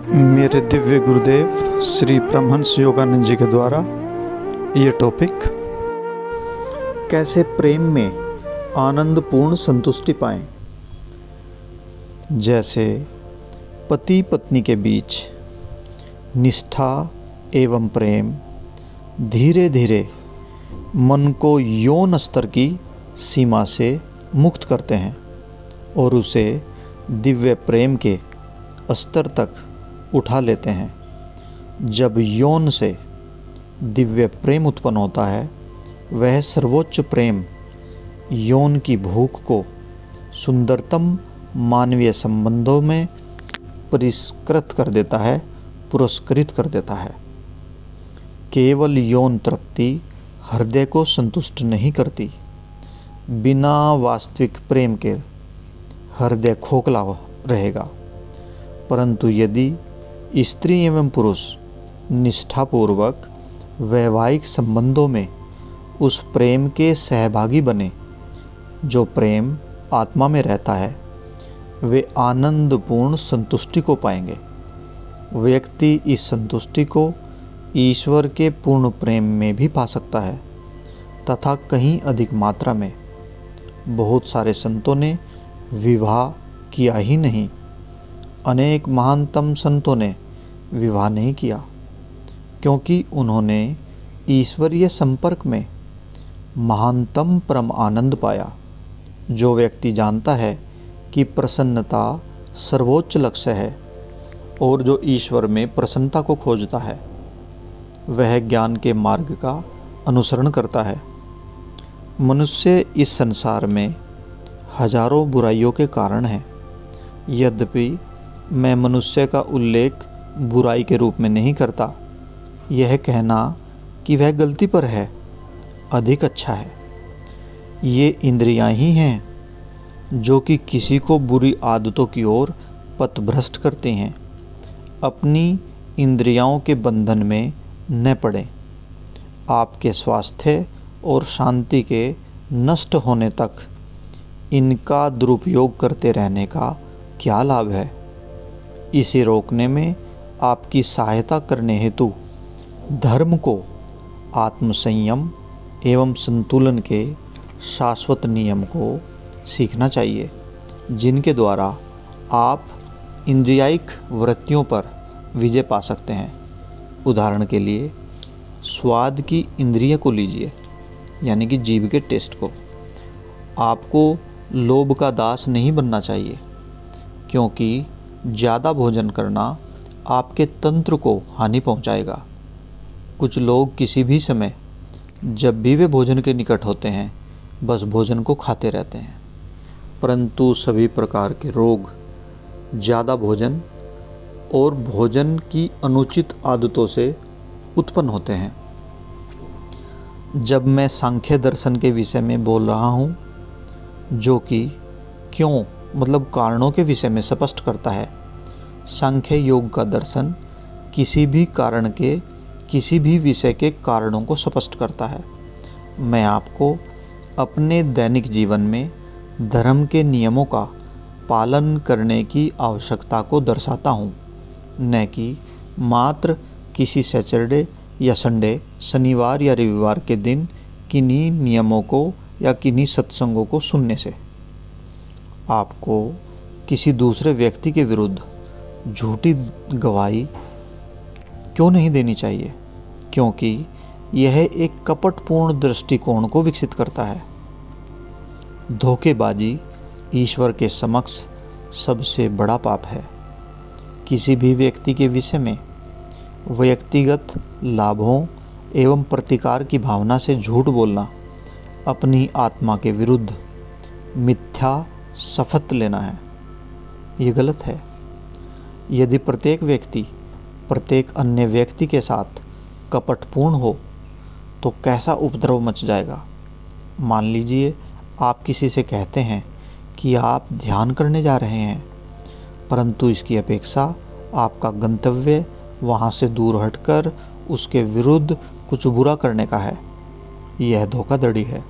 मेरे दिव्य गुरुदेव श्री परमहंस योगानंद जी के द्वारा ये टॉपिक, कैसे प्रेम में आनंदपूर्ण संतुष्टि पाएं। जैसे पति पत्नी के बीच निष्ठा एवं प्रेम धीरे धीरे मन को यौन स्तर की सीमा से मुक्त करते हैं और उसे दिव्य प्रेम के स्तर तक उठा लेते हैं। जब यौन से दिव्य प्रेम उत्पन्न होता है, वह सर्वोच्च प्रेम यौन की भूख को सुंदरतम मानवीय संबंधों में पुरस्कृत कर देता है। केवल यौन तृप्ति हृदय को संतुष्ट नहीं करती। बिना वास्तविक प्रेम के हृदय खोखला रहेगा। परंतु यदि स्त्री एवं पुरुष निष्ठापूर्वक वैवाहिक संबंधों में उस प्रेम के सहभागी बने जो प्रेम आत्मा में रहता है, वे आनंदपूर्ण संतुष्टि को पाएंगे। व्यक्ति इस संतुष्टि को ईश्वर के पूर्ण प्रेम में भी पा सकता है तथा कहीं अधिक मात्रा में। बहुत सारे संतों ने विवाह किया ही नहीं, अनेक महानतम संतों ने विवाह नहीं किया, क्योंकि उन्होंने ईश्वरीय संपर्क में महानतम परम आनंद पाया। जो व्यक्ति जानता है कि प्रसन्नता सर्वोच्च लक्ष्य है और जो ईश्वर में प्रसन्नता को खोजता है, वह ज्ञान के मार्ग का अनुसरण करता है। मनुष्य इस संसार में हजारों बुराइयों के कारण है। यद्यपि मैं मनुष्य का उल्लेख बुराई के रूप में नहीं करता, यह कहना कि वह गलती पर है अधिक अच्छा है। ये इंद्रियां ही हैं जो कि किसी को बुरी आदतों की ओर पथभ्रष्ट करती हैं। अपनी इंद्रियों के बंधन में न पड़ें। आपके स्वास्थ्य और शांति के नष्ट होने तक इनका दुरुपयोग करते रहने का क्या लाभ है। इसे रोकने में आपकी सहायता करने हेतु धर्म को आत्मसंयम एवं संतुलन के शाश्वत नियम को सीखना चाहिए, जिनके द्वारा आप इंद्रियायिक वृत्तियों पर विजय पा सकते हैं। उदाहरण के लिए स्वाद की इंद्रिय को लीजिए, यानी कि जीभ के टेस्ट को। आपको लोभ का दास नहीं बनना चाहिए, क्योंकि ज़्यादा भोजन करना आपके तंत्र को हानि पहुंचाएगा। कुछ लोग किसी भी समय जब भी वे भोजन के निकट होते हैं, बस भोजन को खाते रहते हैं। परंतु सभी प्रकार के रोग ज़्यादा भोजन और भोजन की अनुचित आदतों से उत्पन्न होते हैं। जब मैं सांख्य दर्शन के विषय में बोल रहा हूँ, जो कि क्यों मतलब कारणों के विषय में स्पष्ट करता है। सांख्य योग का दर्शन किसी भी कारण के किसी भी विषय के कारणों को स्पष्ट करता है। मैं आपको अपने दैनिक जीवन में धर्म के नियमों का पालन करने की आवश्यकता को दर्शाता हूँ, न कि मात्र किसी सैटरडे या संडे, शनिवार या रविवार के दिन किन्हीं नियमों को या किन्हीं सत्संगों को सुनने से। आपको किसी दूसरे व्यक्ति के विरुद्ध झूठी गवाही क्यों नहीं देनी चाहिए, क्योंकि यह एक कपटपूर्ण दृष्टिकोण को विकसित करता है। धोखेबाजी ईश्वर के समक्ष सबसे बड़ा पाप है। किसी भी व्यक्ति के विषय में व्यक्तिगत लाभों एवं प्रतिकार की भावना से झूठ बोलना अपनी आत्मा के विरुद्ध मिथ्या शपथ लेना है। ये गलत है। यदि प्रत्येक व्यक्ति प्रत्येक अन्य व्यक्ति के साथ कपटपूर्ण हो तो कैसा उपद्रव मच जाएगा। मान लीजिए आप किसी से कहते हैं कि आप ध्यान करने जा रहे हैं, परंतु इसकी अपेक्षा आपका गंतव्य वहाँ से दूर हटकर उसके विरुद्ध कुछ बुरा करने का है। यह धोखाधड़ी है।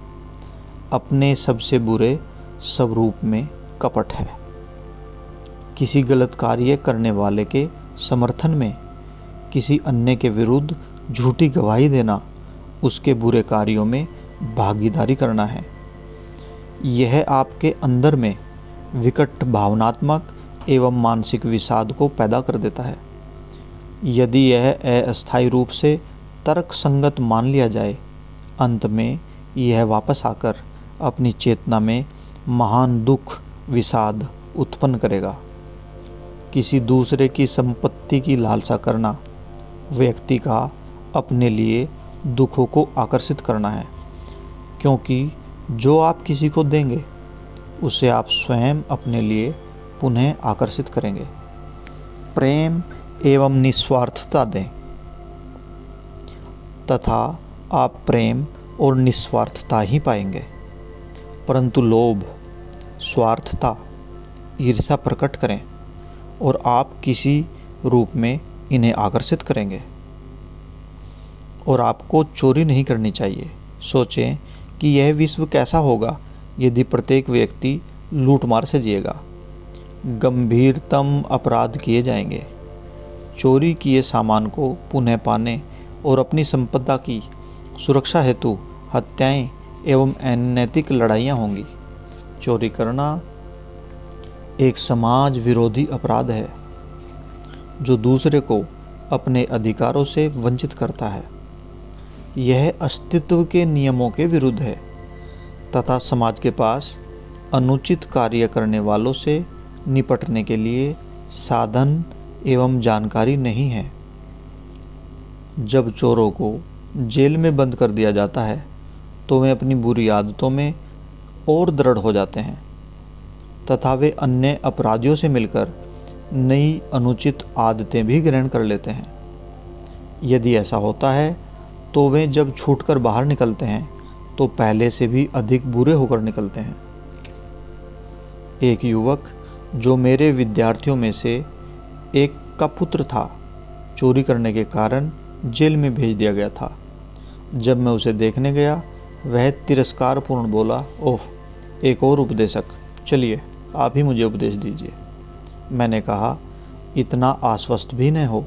अपने सबसे बुरे स्वरूप में कपट है। किसी गलत कार्य करने वाले के समर्थन में किसी अन्य के विरुद्ध झूठी गवाही देना उसके बुरे कार्यों में भागीदारी करना है। यह आपके अंदर में विकट भावनात्मक एवं मानसिक विषाद को पैदा कर देता है। यदि यह अस्थायी रूप से तर्क संगत मान लिया जाए, अंत में यह वापस आकर अपनी चेतना में महान दुख विषाद उत्पन्न करेगा। किसी दूसरे की संपत्ति की लालसा करना व्यक्ति का अपने लिए दुखों को आकर्षित करना है, क्योंकि जो आप किसी को देंगे उसे आप स्वयं अपने लिए पुनः आकर्षित करेंगे। प्रेम एवं निस्वार्थता दें तथा आप प्रेम और निस्वार्थता ही पाएंगे, परंतु लोभ, स्वार्थता, ईर्ष्या प्रकट करें और आप किसी रूप में इन्हें आकर्षित करेंगे। और आपको चोरी नहीं करनी चाहिए। सोचें कि यह विश्व कैसा होगा यदि प्रत्येक व्यक्ति लूटमार से जिएगा। गंभीरतम अपराध किए जाएंगे। चोरी किए सामान को पुनः पाने और अपनी संपदा की सुरक्षा हेतु हत्याएं एवं अनैतिक लड़ाइयाँ होंगी। चोरी करना एक समाज विरोधी अपराध है जो दूसरे को अपने अधिकारों से वंचित करता है। यह अस्तित्व के नियमों के विरुद्ध है तथा समाज के पास अनुचित कार्य करने वालों से निपटने के लिए साधन एवं जानकारी नहीं है। जब चोरों को जेल में बंद कर दिया जाता है तो वे अपनी बुरी आदतों में और दृढ़ हो जाते हैं तथा वे अन्य अपराधियों से मिलकर नई अनुचित आदतें भी ग्रहण कर लेते हैं। यदि ऐसा होता है तो वे जब छूटकर बाहर निकलते हैं तो पहले से भी अधिक बुरे होकर निकलते हैं। एक युवक जो मेरे विद्यार्थियों में से एक का पुत्र था, चोरी करने के कारण जेल में भेज दिया गया था। जब मैं उसे देखने गया, वह तिरस्कारपूर्ण बोला, ओह, एक और उपदेशक, चलिए आप ही मुझे उपदेश दीजिए। मैंने कहा, इतना आश्वस्त भी न हो,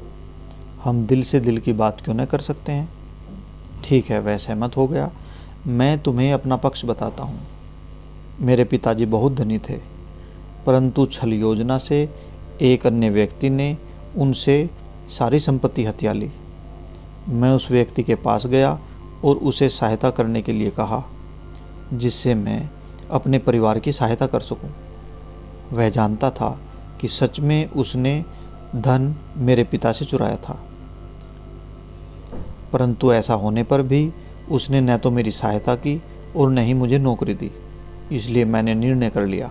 हम दिल से दिल की बात क्यों न कर सकते हैं। ठीक है, वह सहमत हो गया। मैं तुम्हें अपना पक्ष बताता हूँ। मेरे पिताजी बहुत धनी थे, परंतु छल योजना से एक अन्य व्यक्ति ने उनसे सारी संपत्ति हथिया ली। मैं उस व्यक्ति के पास गया और उसे सहायता करने के लिए कहा, जिससे मैं अपने परिवार की सहायता कर सकूं। वह जानता था कि सच में उसने धन मेरे पिता से चुराया था, परंतु ऐसा होने पर भी उसने न तो मेरी सहायता की और न ही मुझे नौकरी दी। इसलिए मैंने निर्णय कर लिया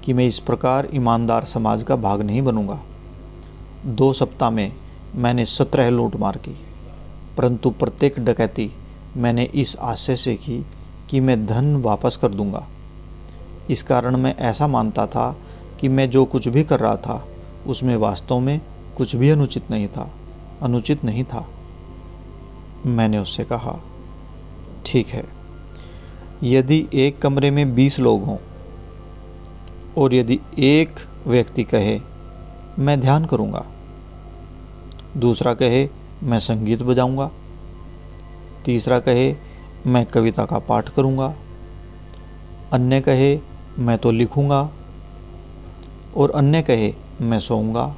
कि मैं इस प्रकार ईमानदार समाज का भाग नहीं बनूंगा। 2 सप्ताह में मैंने 17 लूटमार की, परंतु प्रत्येक डकैती मैंने इस आशय से की कि मैं धन वापस कर दूंगा। इस कारण मैं ऐसा मानता था कि मैं जो कुछ भी कर रहा था उसमें वास्तव में कुछ भी अनुचित नहीं था। मैंने उससे कहा, ठीक है, यदि एक कमरे में 20 लोग हों और यदि एक व्यक्ति कहे मैं ध्यान करूंगा, दूसरा कहे मैं संगीत बजाऊंगा, तीसरा कहे मैं कविता का पाठ करूंगा, अन्य कहे मैं तो लिखूंगा और अन्य कहे मैं सोऊंगा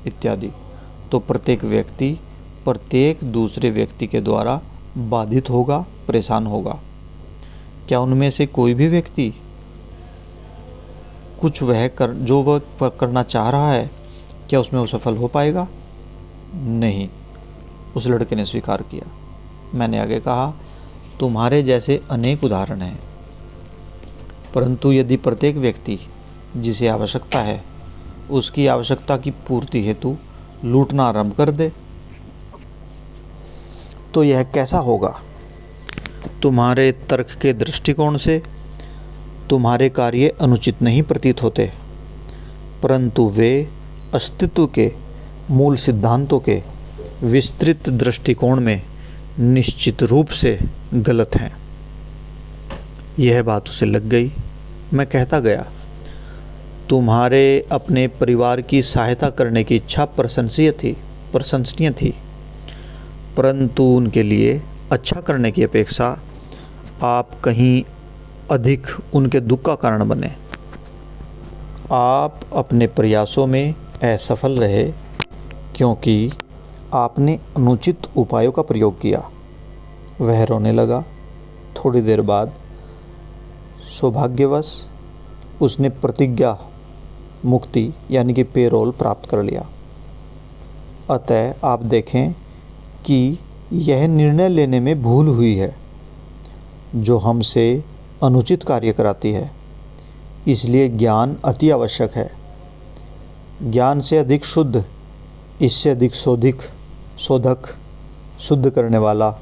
इत्यादि, तो प्रत्येक व्यक्ति प्रत्येक दूसरे व्यक्ति के द्वारा बाधित होगा, परेशान होगा। क्या उनमें से कोई भी व्यक्ति कुछ जो वह करना चाह रहा है, क्या उसमें वो सफल हो पाएगा? नहीं, उस लड़के ने स्वीकार किया। मैंने आगे कहा, तुम्हारे जैसे अनेक उदाहरण हैं, परंतु यदि प्रत्येक व्यक्ति जिसे आवश्यकता है उसकी आवश्यकता की पूर्ति हेतु लूटना आरंभ कर दे तो यह कैसा होगा? तुम्हारे तर्क के दृष्टिकोण से तुम्हारे कार्य अनुचित नहीं प्रतीत होते, परंतु वे अस्तित्व के मूल सिद्धांतों के विस्तृत दृष्टिकोण में निश्चित रूप से गलत हैं। यह बात उसे लग गई। मैं कहता गया, तुम्हारे अपने परिवार की सहायता करने की इच्छा प्रशंसनीय थी, परंतु उनके लिए अच्छा करने की अपेक्षा आप कहीं अधिक उनके दुख का कारण बने। आप अपने प्रयासों में असफल रहे क्योंकि आपने अनुचित उपायों का प्रयोग किया। वह रोने लगा। थोड़ी देर बाद सौभाग्यवश उसने प्रतिज्ञा मुक्ति यानी कि पेरोल प्राप्त कर लिया। अतः आप देखें कि यह निर्णय लेने में भूल हुई है जो हमसे अनुचित कार्य कराती है। इसलिए ज्ञान अति आवश्यक है। ज्ञान से अधिक शुद्ध, इससे अधिक शोधक, शुद्ध करने वाला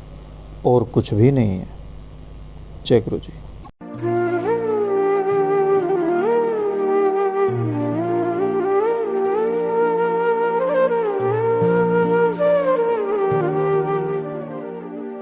और कुछ भी नहीं है। जय गुरु जी।